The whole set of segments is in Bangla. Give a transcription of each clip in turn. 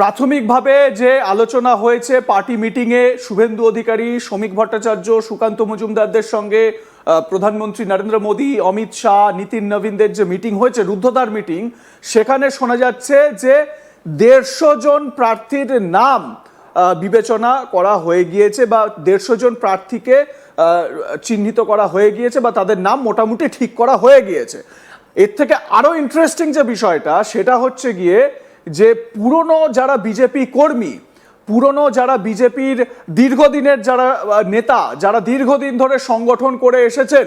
প্রাথমিকভাবে যে আলোচনা হয়েছে পার্টি মিটিংয়ে শুভেন্দু অধিকারী, শ্রমিক ভট্টাচার্য, সুকান্ত মজুমদারদের সঙ্গে প্রধানমন্ত্রী নরেন্দ্র মোদী, অমিত শাহ, নীতিন নবীনদের যে মিটিং হয়েছে, রুদ্ধদ্বার মিটিং, সেখানে শোনা যাচ্ছে যে 150 জন প্রার্থীর নাম বিবেচনা করা হয়ে গিয়েছে বা 150 জন প্রার্থীকে চিহ্নিত করা হয়ে গিয়েছে বা তাদের নাম মোটামুটি ঠিক করা হয়ে গিয়েছে। এর থেকে আরো ইন্টারেস্টিং যে বিষয়টা সেটা হচ্ছে গিয়ে যে পুরনো যারা বিজেপি কর্মী, পুরনো যারা বিজেপির দীর্ঘদিনের যারা নেতা, যারা দীর্ঘদিন ধরে সংগঠন করে এসেছেন,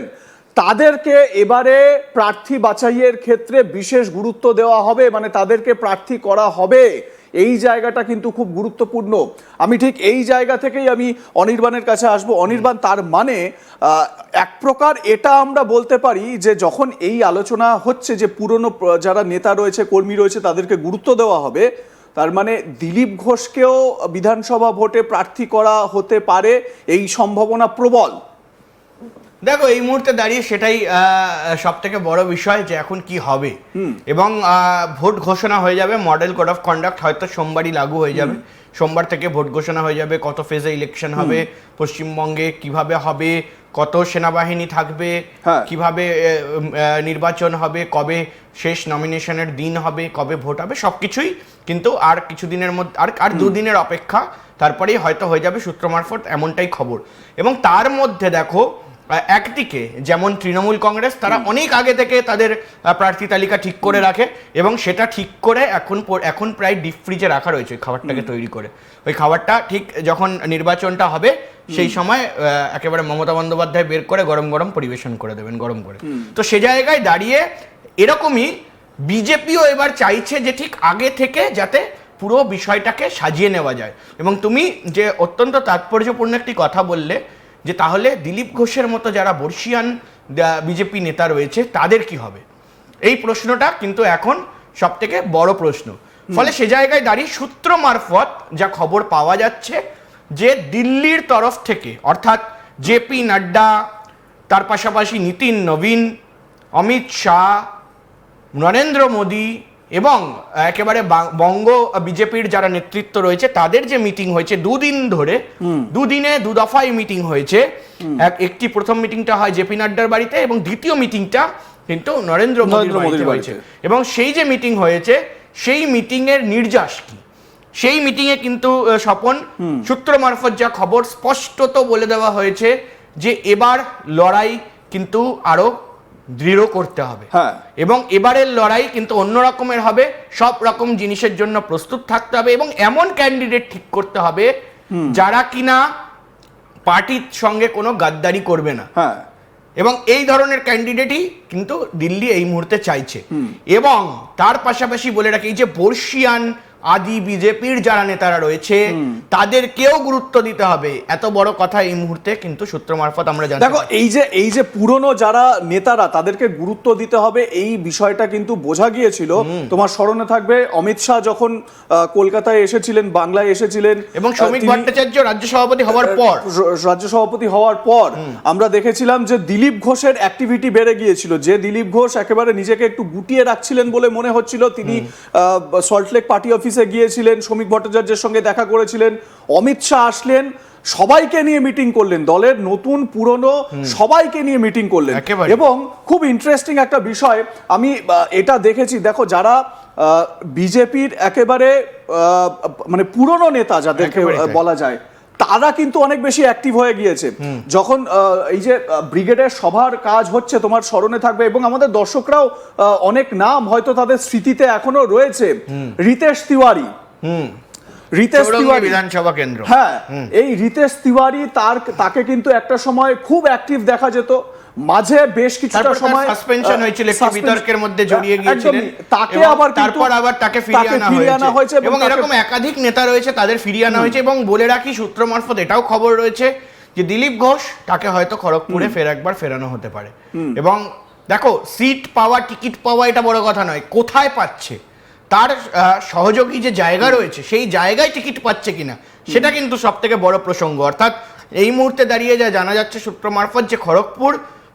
তাদেরকে এবারে প্রার্থী বাছাইয়ের ক্ষেত্রে বিশেষ গুরুত্ব দেওয়া হবে, মানে তাদেরকে প্রার্থী করা হবে। এই জায়গাটা কিন্তু খুব গুরুত্বপূর্ণ। আমি ঠিক এই জায়গা থেকেই আমি অনির্বাণের কাছে আসবো। অনির্বাণ, তার মানে এক প্রকার এটা আমরা বলতে পারি যে যখন এই আলোচনা হচ্ছে যে পুরনো যারা নেতা রয়েছে, কর্মী রয়েছে, তাদেরকে গুরুত্ব দেওয়া হবে, তার মানে দিলীপ ঘোষকেও বিধানসভা ভোটে প্রার্থী করা হতে পারে, এই সম্ভাবনা প্রবল। দেখো, এই মুহূর্তে দাঁড়িয়ে সেটাই সব থেকে বড় বিষয় যে এখন কি হবে। এবং ভোট ঘোষণা হয়ে যাবে, মডেল কোড অফ কন্ডাক্ট হয়তো সোমবারই লাগু হয়ে যাবে, সোমবার থেকে ভোট ঘোষণা হয়ে যাবে, কত ফেজে ইলেকশন হবে পশ্চিমবঙ্গে, কিভাবে হবে, কত সেনাবাহিনী থাকবে, কিভাবে নির্বাচন হবে, কবে শেষ নমিনেশনের দিন হবে, কবে ভোট হবে, সবকিছুই কিন্তু আর কিছুদিনের মধ্যে, আর দুদিনের অপেক্ষা, তারপরেই হয়তো হয়ে যাবে সূত্র মারফত, এমনটাই খবর। এবং তার মধ্যে দেখো, একদিকে যেমন তৃণমূল কংগ্রেস, তারা অনেক আগে থেকে তাদের প্রার্থী তালিকা ঠিক করে রাখে এবং সেটা ঠিক করে এখন প্রায় ডিপ ফ্রিজে রাখা রয়েছে খাবারটাকে তৈরি করে। ওই খাবারটা ঠিক যখন নির্বাচনটা হবে সেই সময় একেবারে মমতা বন্দ্যোপাধ্যায় বের করে গরম গরম পরিবেশন করে দেবেন, গরম করে। তো সে জায়গায় দাঁড়িয়ে এরকমই বিজেপিও এবার চাইছে যে ঠিক আগে থেকে যাতে পুরো বিষয়টাকে সাজিয়ে নেওয়া যায়। এবং তুমি যে অত্যন্ত তাৎপর্যপূর্ণ একটি কথা বললে যে তাহলে দিলীপ ঘোষের মতো যারা বর্ষিয়ান বিজেপি নেতা রয়েছে তাদের কি হবে, এই প্রশ্নটা কিন্তু এখন সব থেকে বড় প্রশ্ন। ফলে সে জায়গায় দাঁড়িয়ে সূত্র মারফত যা খবর পাওয়া যাচ্ছে যে দিল্লির তরফ থেকে, অর্থাৎ জেপি নাড্ডা, তার পাশাপাশি নীতিন নবীন, অমিত শাহ, নরেন্দ্র মোদী এবং একেবারে বঙ্গ বিজেপির যারা নেতৃত্ব রয়েছে তাদের যে মিটিং হয়েছে দুদিন ধরে, দুদিনে দু দফায় মিটিং হয়েছে। একটি প্রথম মিটিংটা হয় জেপি নাড্ডার বাড়িতে এবং দ্বিতীয় মিটিংটা কিন্তু নরেন্দ্র মোদীর বাড়িতে হয়েছে। এবং সেই যে মিটিং হয়েছে সেই মিটিং এর নির্যাস কি, সেই মিটিং এ কিন্তু স্বপন সূত্র মারফত যা খবর স্পষ্টত বলে দেওয়া হয়েছে যে এবার লড়াই কিন্তু আরো দৃঢ় করতে হবে এবং এবারের লড়াই কিন্তু অন্য রকমের হবে, সব রকম জিনিসের জন্য প্রস্তুত থাকতে হবে এবং এমন ক্যান্ডিডেট ঠিক করতে হবে যারা কিনা পার্টির সঙ্গে কোনো গাদ্দারি করবে না। এবং এই ধরনের ক্যান্ডিডেটই কিন্তু দিল্লি এই মুহূর্তে চাইছে। এবং তার পাশাপাশি বলে রাখি, এই যে বর্ষিয়ান আদি বিজেপির যারা নেতারা রয়েছে তাদেরকেও গুরুত্ব দিতে হবে, এত বড় কথা এই মুহূর্তে কিন্তু সূত্র মারফত আমরা জানি। দেখো, এই যে পুরনো যারা নেতারা তাদেরকে গুরুত্ব দিতে হবে, এই বিষয়টা কিন্তু বোঝা গিয়েছিল। তোমার স্মরণে থাকবে অমিত শাহ যখন কলকাতায় এসেছিলেন, বাংলায় এসেছিলেন, এবং শ্রমিক ভট্টাচার্য রাজ্য সভাপতি হওয়ার পর আমরা দেখেছিলাম যে দিলীপ ঘোষের অ্যাক্টিভিটি বেড়ে গিয়েছিল। যে দিলীপ ঘোষ একেবারে নিজেকে একটু গুটিয়ে রাখছিলেন বলে মনে হচ্ছিল, তিনি সল্টলেক পার্টি অফিসে গিয়েছিলেন, শ্রমিক ভট্টাচার্যের সঙ্গে দেখা করেছিলেন, অমিত শাহ আসলেন, সবাইকে নিয়ে মিটিং করলেন, দলের নতুন পুরনো সবাইকে নিয়ে মিটিং করলেন। এবং খুব ইন্টারেস্টিং একটা বিষয় আমি এটা দেখেছি, দেখো যারা বিজেপির একেবারে মানে পুরনো নেতা যাদেরকে বলা যায়, তারা কিন্তু অনেক বেশি অ্যাক্টিভ হয়ে গিয়েছে। যখন এই যে ব্রিগেডের সভার কাজ হচ্ছে, তোমার স্মরণে থাকবে এবং আমাদের দর্শকরাও অনেক নাম হয়তো তাদের স্মৃতিতে এখনো রয়েছে, রিতেশ তিওয়ারি, বিধানসভা কেন্দ্র। হ্যাঁ, এই রিতেশ তিওয়ারি তাকে কিন্তু একটা সময় খুব অ্যাক্টিভ দেখা যেত, মাঝে বেশ কিছুটা সময় সাসপেনশন হয়েছিল, একটু বিতর্কের মধ্যে জড়িয়ে গিয়েছিলেন, তাকে আবার তারপর আবার তাকে ফিরিয়ে আনা হয়েছে এবং এরকম একাধিক নেতা রয়েছে তাদের ফিরিয়ে আনা হয়েছে। এবং বলে রাখি, সূত্র মারফত এটাও খবর রয়েছে যে দিলীপ ঘোষ তাকে হয়তো খড়গপুরে একবার ফেরানো হতে পারে। এবং দেখো, সিট পাওয়া, টিকিট পাওয়া এটা বড় কথা নয়, কোথায় পাচ্ছে, তার সহযোগী যে জায়গা রয়েছে সেই জায়গায় টিকিট পাচ্ছে কিনা সেটা কিন্তু সব থেকে বড় প্রসঙ্গ। অর্থাৎ এই মুহূর্তে দাঁড়িয়ে যা জানা যাচ্ছে সূত্র মারফত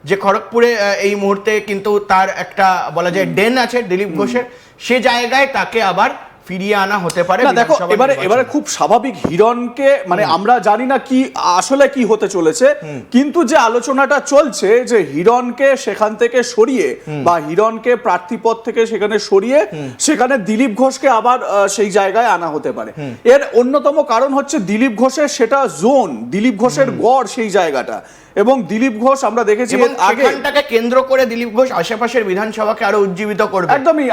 যে খড়গপুরে এই মুহূর্তে কিন্তু তার একটা বলা যায় ডেন আছে দিলীপ ঘোষের, সে জায়গায় তাকে আবার ফিরিয়ে আনা হতে পারে না দেখো, বিধানসভা এবারে নির্বাচনে। খুব স্বাভাবিক, হিরণকে মানে আমরা জানি না কি আসলে কি হতে চলেছে, কিন্তু যে আলোচনাটা চলছে যে হিরণকে সেখান থেকে সরিয়ে বা হিরণকে প্রার্থীপদ থেকে সেখানে সরিয়ে সেখানে দিলীপ ঘোষকে আবার সেই জায়গায় আনা হতে পারে। এর অন্যতম কারণ হচ্ছে দিলীপ ঘোষের সেটা জোন, দিলীপ ঘোষের গড় সেই জায়গাটা, এবং দিলীপ ঘোষ আমরা দেখেছি এবং আগে সেখানটাকে কেন্দ্র করে দিলীপ ঘোষ আশেপাশের বিধানসভাকে আরো উজ্জীবিত করবে। একদমই,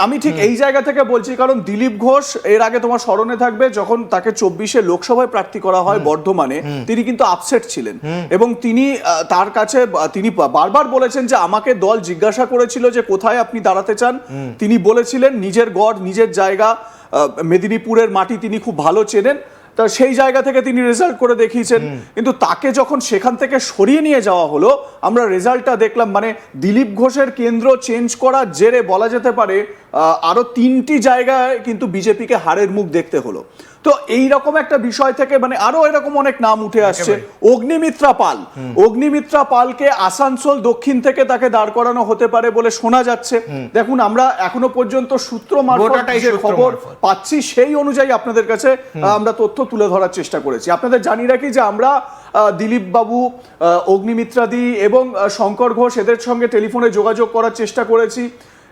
আমি ঠিক এই জায়গা থেকে বলছি, কারণ দিলীপ ঘোষ এর আগে তোমার স্মরণে থাকবে যখন তাকে 24-এ লোকসভায় প্রার্থী করা হয় বর্ধমানে, তিনি কিন্তু আপসেট ছিলেন এবং তিনি তার কাছে তিনি বারবার বলেছেন যে আমাকে দল জিজ্ঞাসা করেছিল যে কোথায় আপনি দাঁড়াতে চান, তিনি বলেছিলেন নিজের গড় নিজের জায়গা, মেদিনীপুরের মাটি তিনি খুব ভালো চেনেন, তা সেই জায়গা থেকে তিনি রেজাল্ট করে দেখিয়েছেন। কিন্তু তাকে যখন সেখান থেকে সরিয়ে নিয়ে যাওয়া হলো, আমরা রেজাল্টটা দেখলাম, মানে দিলীপ ঘোষের কেন্দ্র চেঞ্জ করার জেরে বলা যেতে পারে আরো 3টি জায়গায় কিন্তু বিজেপিকে হারের মুখ দেখতে হলো। তো এই রকম একটা বিষয় থেকে মানে আরো এরকম অনেক নাম উঠে আসছে। অগ্নিমিত্রা পাল, অগ্নিমিত্রা পালকে আসানসোল দক্ষিণ থেকে তাকে দাঁড় করানো হতে পারে বলে শোনা যাচ্ছে। দেখুন, আমরা এখনো পর্যন্ত সূত্র মারফত যে খবর পাচ্ছি সেই অনুযায়ী আপনাদের কাছে আমরা তথ্য তুলে ধরার চেষ্টা করেছি। আপনাদের জানিয়ে রাখি যে আমরা দিলীপ বাবু, অগ্নিমিত্রাদি এবং শঙ্কর ঘোষ এদের সঙ্গে টেলিফোনে যোগাযোগ করার চেষ্টা করেছি,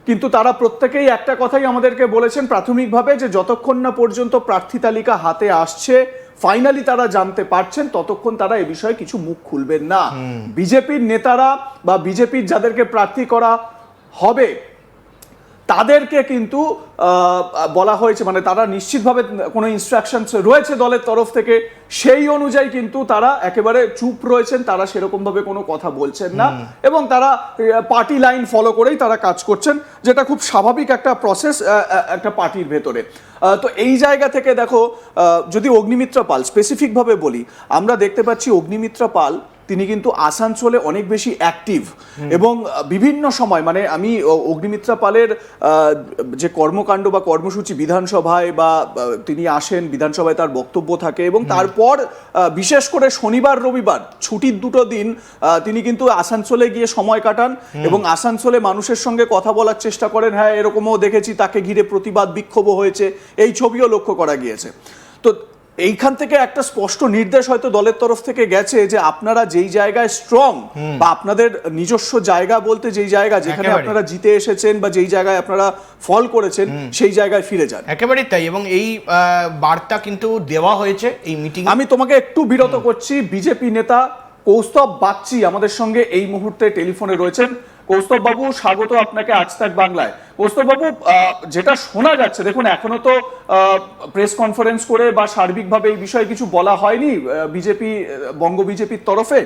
কিন্তু তারা প্রত্যেকেই একটা কথাই আমাদেরকে বলেছেন প্রাথমিকভাবে, যে যতক্ষণ না পর্যন্ত প্রার্থী তালিকা হাতে আসছে, ফাইনালি তারা জানতে পারছেন, ততক্ষণ তারা এ বিষয়ে কিছু মুখ খুলবেন না। বিজেপির নেতারা বা বিজেপির যাদেরকে প্রার্থী করা হবে তাদেরকে কিন্তু বলা হয়েছে, মানে তারা নিশ্চিতভাবে কোনো ইনস্ট্রাকশনস রয়েছে দলের তরফ থেকে, সেই অনুযায়ী কিন্তু তারা একেবারে চুপ রয়েছেন, তারা সেরকম ভাবে কোনো কথা বলছেন না এবং তারা পার্টি লাইন ফলো করেই তারা কাজ করছেন, যেটা খুব স্বাভাবিক একটা প্রসেস একটা পার্টির ভেতরে। তো এই জায়গা থেকে দেখো, যদি অগ্নিমিত্রা পাল স্পেসিফিক ভাবে বলি, আমরা দেখতে পাচ্ছি অগ্নিমিত্রা পাল তিনি কিন্তু আসানসোলে অনেক বেশি অ্যাক্টিভ এবং বিভিন্ন সময়, মানে আমি অগ্নিমিত্রা পালের যে কর্মকাণ্ড বা কর্মসূচি বিধানসভায় বা তিনি আসেন, বিধানসভায় তার বক্তব্য থাকে এবং তারপর বিশেষ করে শনিবার রবিবার ছুটির দুটো দিন তিনি কিন্তু আসানসোলে গিয়ে সময় কাটান এবং আসানসোলে মানুষের সঙ্গে কথা বলার চেষ্টা করেন। হ্যাঁ, এরকমও দেখেছি তাকে ঘিরে প্রতিবাদ বিক্ষোভও হয়েছে, এই ছবিও লক্ষ্য করা গিয়েছে। তো এইখান থেকে একটা স্পষ্ট নির্দেশ হয়তো দলের তরফ থেকে গেছে যে আপনারা যেই জায়গায় স্ট্রং বা আপনাদের নিজস্ব জায়গা বলতে যেই জায়গা যেখানে আপনারা জিতে এসেছেন বা যেই জায়গায় আপনারা ফল করেছেন সেই জায়গায় ফিরে যান। একেবারেই তাই, এবং এই বার্তা কিন্তু দেওয়া হয়েছে এই মিটিং। আমি তোমাকে একটু বিরত করছি, বিজেপি নেতা কৌস্তব বাগচি আমাদের সঙ্গে এই মুহূর্তে টেলিফোনে রয়েছেন। কৌস্তব বাবু, স্বাগত আপনাকে আজ তাক বাংলায়। কৌস্তব বাবু, যেটা শোনা যাচ্ছে, দেখুন এখনো তো প্রেস কনফারেন্স করে বা সার্বিকভাবে এই বিষয়ে কিছু বলা হয়নি বিজেপি, বঙ্গ বিজেপির তরফে,